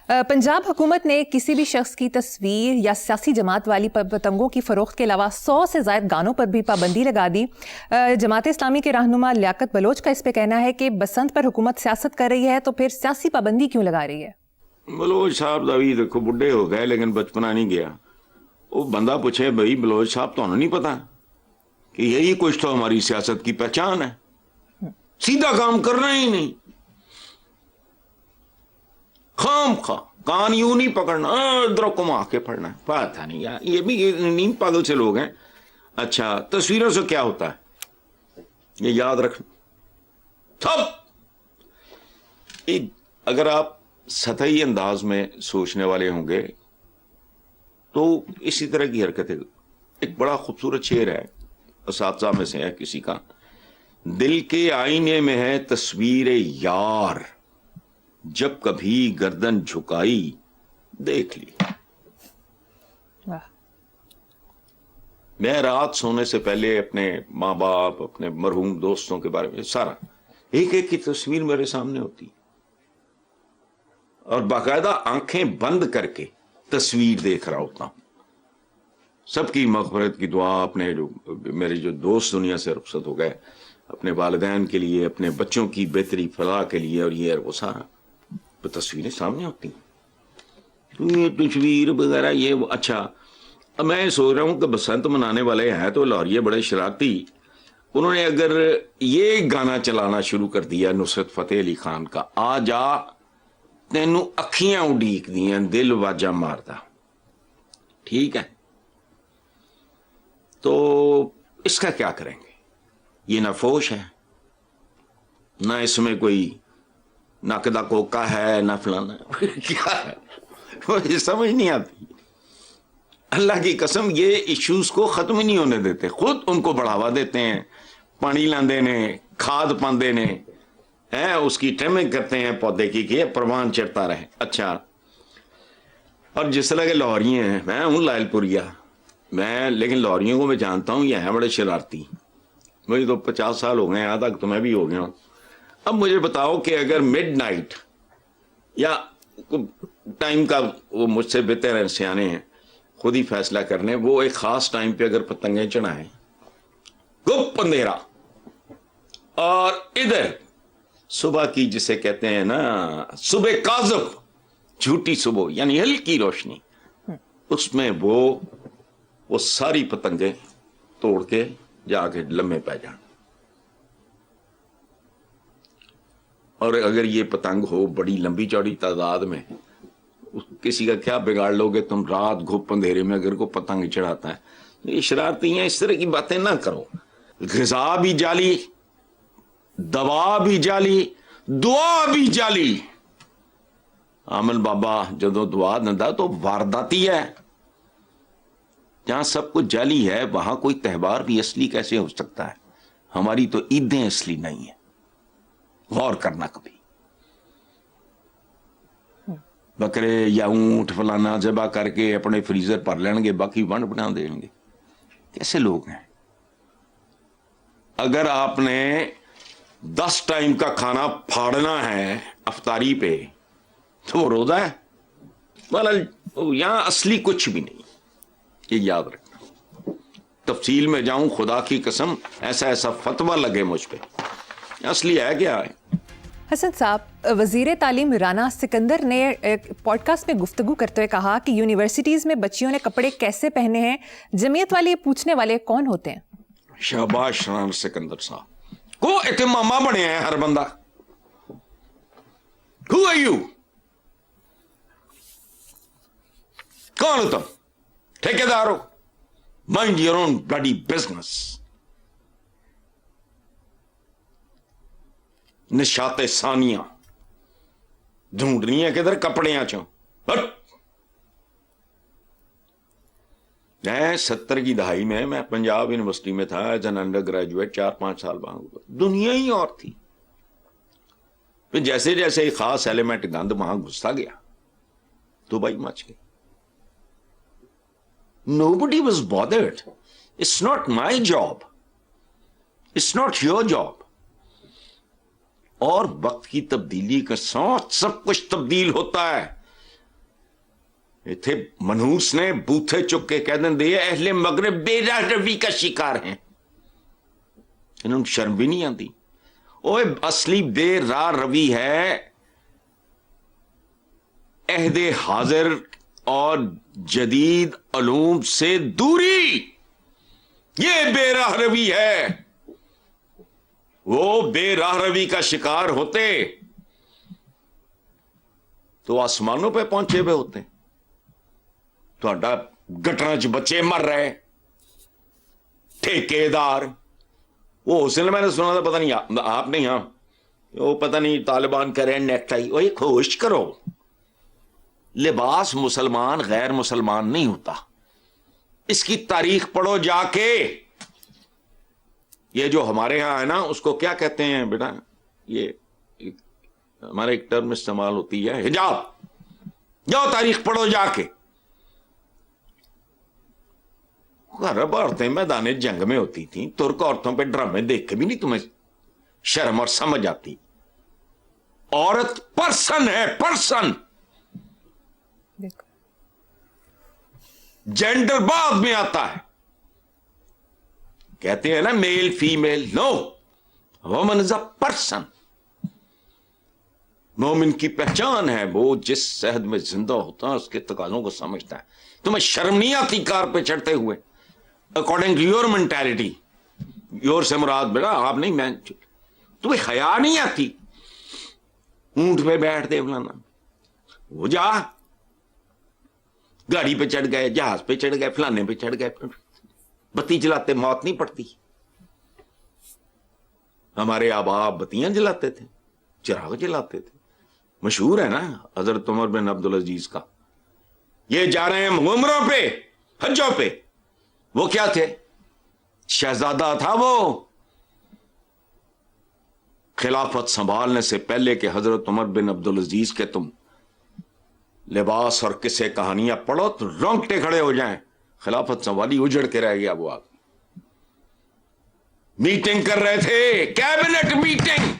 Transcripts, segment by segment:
पंजाब हुकूमत ने किसी भी शख्स की तस्वीर या सियासी जमात वाली पतंगों की फरोख्त के अलावा 100 से ज़ायद गानों पर भी पाबंदी लगा दी। जमात इस्लामी के रहनुमा लियाकत बलोच का इस पे कहना है कि बसंत पर हुकूमत सियासत कर रही है तो फिर सियासी पाबंदी क्यों लगा रही है। बलोच साहब दा भी देखो बुढ़े हो गए लेकिन बचपना नहीं गया। वो बंदा पूछे भाई बलोच साहब तो नहीं पता कि यही कुछ तो हमारी सियासत की पहचान है, सीधा काम करना ही नहीं, खाम खा कान यूं नहीं पकड़ना, इधर घुमा के पढ़ना है। पता नहीं यार, ये भी नींद पागल से लोग हैं। अच्छा, तस्वीरों से क्या होता है ये याद रखना सब। अगर आप सतही अंदाज में सोचने वाले होंगे तो इसी तरह की हरकतें। एक बड़ा खूबसूरत शेर है, असातिज़ा में से है किसी का, दिल के आईने में है तस्वीर यार, जब कभी गर्दन झुकाई देख ली। मैं रात सोने से पहले अपने माँ बाप, अपने मरहूम दोस्तों के बारे में सारा एक एक की तस्वीर मेरे सामने होती और बाकायदा आंखें बंद करके तस्वीर देख रहा होता हूं। सबकी मग़फ़िरत की दुआ, अपने जो मेरे जो दोस्त दुनिया से रुखसत हो गए, अपने वालिदैन के लिए, अपने बच्चों की बेहतरी फलाह के लिए, और ये वो सारा तो तस्वीरें सामने होती हैं। तो ये तस्वीर वगैरह ये वो। अच्छा, अब मैं सोच रहा हूँ कि बसंत मनाने वाले हैं तो लाहौरिये बड़े शरारती, उन्होंने अगर ये गाना चलाना शुरू कर दिया नुसरत फतेह अली खान का, आ जा तेनू अखियां उड़ीक दियां दिल वाजा मारदा, ठीक है, तो इसका क्या करेंगे? ये ना फोश है, ना इसमें कोई नकदा कोका है, ना फलाना क्या है, मुझे समझ नहीं आती। अल्लाह की कसम ये इश्यूज को खत्म ही नहीं होने देते, खुद उनको बढ़ावा देते हैं, पानी लांदे ने, खाद पांदे ने, है उसकी ट्रिमिंग करते हैं पौधे की कि परवान चढ़ता रहे। अच्छा, और जिस तरह के लाहौरिये हैं, मैं हूँ लायलपुरिया, मैं लेकिन लाहौरियों को मैं जानता हूँ, ये हैं बड़े शरारती। मुझे तो 50 साल हो गए, आधा तो मैं भी हो गया हूँ। अब मुझे बताओ कि अगर मिडनाइट या टाइम का, वो मुझसे बेहतर हैं, सियाने हैं, खुद ही फैसला करने, वो एक खास टाइम पे अगर पतंगे चढ़ाएं, गुप्त अंधेरा, और इधर सुबह की जिसे कहते हैं ना सुबह काज़ब, झूठी सुबह यानी हल्की रोशनी, उसमें वो सारी पतंगे तोड़ के जाके लम्हे पै जान। और अगर ये पतंग हो बड़ी लंबी चौड़ी तादाद में, किसी का क्या बिगाड़ लोगे तुम? रात घुप अंधेरे में अगर को पतंग चढ़ाता है, ये शरारती हैं, इस तरह की बातें ना करो। ग़िज़ा भी जाली, दवा भी जाली, दुआ भी जाली। आमल बाबा जदों दुआ दिंदा तो वारदाती है। जहां सब कुछ जाली है वहां कोई त्यौहार भी असली कैसे हो सकता है? हमारी तो ईदें असली नहीं है, गौर करना कभी। बकरे या ऊंट फलाना ज़बा करके अपने फ्रीजर भर लेंगे, बाकी वंड बना देंगे। कैसे लोग हैं? अगर आपने 10 टाइम का खाना फाड़ना है अफ्तारी पे तो वो रोजा है। मतलब यहां असली कुछ भी नहीं, ये याद रखना। तफसील में जाऊं, खुदा की कसम ऐसा ऐसा फतवा लगे मुझ पे, असली है क्या है। हसन साहब, वज़ीर तालीम राना सिकंदर ने पॉडकास्ट में गुफ्तगू करते हुए कहा कि यूनिवर्सिटीज़ में बच्चियों ने कपड़े कैसे पहने हैं, जमीयत वाले पूछने वाले कौन होते हैं? शाबाश राना सिकंदर साहब को इतने मामा बने हैं हर बंदा। Who are you? कौन हो तुम? ठेकेदार हो? Mind your own bloody business. निशाते Sania ढूंढ रही है किधर कपड़ियां चो। मैं 70 की दहाई में मैं पंजाब यूनिवर्सिटी में था एज एन अंडर ग्रेजुएट, 4-5 साल बाद दुनिया ही और थी। फिर जैसे जैसे एक खास एलिमेंट गंद वहां घुसता गया तो भाई मच गई। Nobody was bothered. It's not my job. It's not your job. और वक्त की तब्दीली के साथ सब कुछ तब्दील होता है। इत्थे मनहूस ने बूथे चुक के कह देंगे अहले मगरब बेराह रवी का शिकार हैं, इन्होंने शर्म भी नहीं आती। ओए असली बेराह रवी है अहदे हाजिर और जदीद अलूम से दूरी, ये बेराह रवी है। वो बेराह रवी का शिकार होते तो आसमानों पे पहुंचे हुए होते। ਤੁਹਾਡਾ गटरां च बच्चे मर रहे, ठेकेदार वो हुसैन मैंने सुना था, पता नहीं आप नहीं, हाँ वो पता नहीं तालिबान कह रहे हैं नेकटाई। वो खोश करो, लिबास मुसलमान गैर मुसलमान नहीं होता, इसकी तारीख पढ़ो जाके। ये जो हमारे यहां है ना उसको क्या कहते हैं बेटा, ये हमारे एक टर्म इस्तेमाल होती है हिजाब, जाओ तारीख पढ़ो जाके। अरब औरतें मैदान जंग में होती थी, तुर्क औरतों पे ड्रामे देख के भी नहीं तुम्हें शर्म और समझ आती। औरत पर्सन है, पर्सन, जेंडर बाद में आता है। कहते हैं ना male female, no, woman is a person. मोमिन की पहचान है वो जिस सहद में जिंदा होता है, उसके तकाजों को समझता है। तुम्हें शर्म नहीं आती कार पे चढ़ते हुए? According to your mentality, your से मुराद बेटा आप नहीं, मैं, तुम्हें हया नहीं आती? ऊंट पे बैठ दे फलाना, वो जा, गाड़ी पे चढ़ गए, जहाज पे चढ़ गए, फलाने पे चढ़ गए, बत्ती जलाते मौत नहीं पड़ती। हमारे आबा बत्तियां जलाते थे, चिराग जलाते थे। मशहूर है ना हजरत उमर बिन अब्दुल अजीज का, ये जा रहे हैं उम्रों पे, हज्जों पे। वो क्या थे? शहजादा था वो। खिलाफत संभालने से पहले कि हजरत उमर बिन अब्दुल अजीज के तुम लिबास और किस्से कहानियां पढ़ो तो रोंगटे खड़े हो जाएं। खिलाफत संभाली, उजड़ के रह गया वो आदमी। मीटिंग कर रहे थे, कैबिनेट मीटिंग,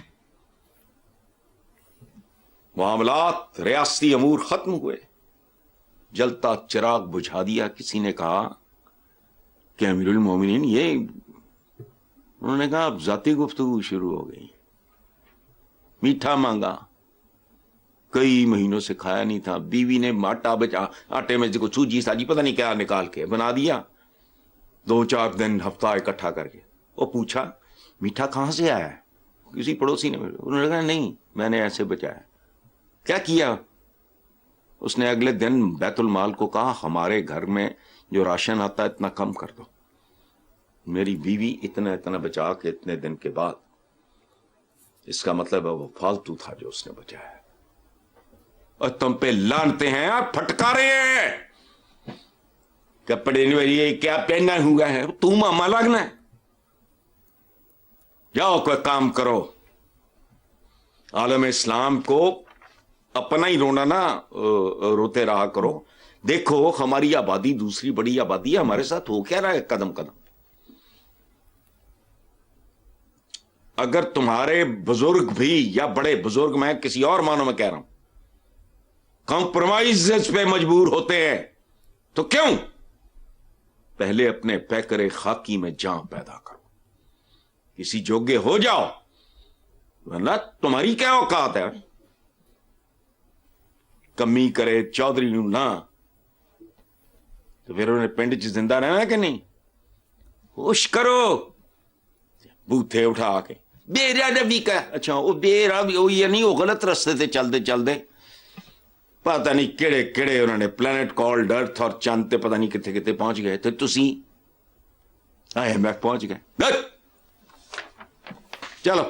मामलात रियासती अमूर खत्म हुए, जलता चिराग बुझा दिया। किसी ने कहा कि अमीरुल मोमिनीन, ये, उन्होंने कहा अब जाती गुफ्तगू शुरू हो गई। मीठा मांगा, कई महीनों से खाया नहीं था। बीवी ने आटा बचा, आटे में देखो सूजी साजी पता नहीं क्या निकाल के बना दिया, 2-4 दिन हफ्ता इकट्ठा करके। वो पूछा मीठा कहां से आया है? किसी पड़ोसी ने। उन्होंने कहा नहीं, मैंने ऐसे बचाया। क्या किया उसने? अगले दिन बैतुल माल को कहा हमारे घर में जो राशन आता है इतना कम कर दो। मेरी बीवी इतना इतना बचा के इतने दिन के बाद, इसका मतलब है वो फालतू था जो उसने बचाया। और तुम पे लानते हैं यार, फटकारे हैं, कपड़े नहीं, ये क्या पहना हुआ है, तू मामा लगना है, जाओ कोई काम करो। आलम इस्लाम को अपना ही रोना ना रोते रहा करो। देखो हमारी आबादी दूसरी बड़ी आबादी है, हमारे साथ हो क्या रहा है कदम कदम। अगर तुम्हारे बुजुर्ग भी, या बड़े बुजुर्ग, मैं किसी और मानो में कह रहा हूं, कॉम्प्रोमाइज पे मजबूर होते हैं तो क्यों? पहले अपने पैकरे खाकी में जान पैदा करो, किसी जोगे हो जाओ, वरना तुम्हारी क्या औकात है? कमी करे चौधरी नू ना तो फिर उन्हें पिंड च जिंदा रहना कि नहीं? होश करो, बूथे उठा के बेरा रवि का। अच्छा वो बेरा ये नहीं, वो गलत रास्ते से चलते चलते पता नहीं केड़े केड़े उन्होंने प्लैनेट कॉल्ड अर्थ और चंद ते पता नहीं कितने कितने पहुंच गए। तो तुसी IMF पहुंच गए। चलो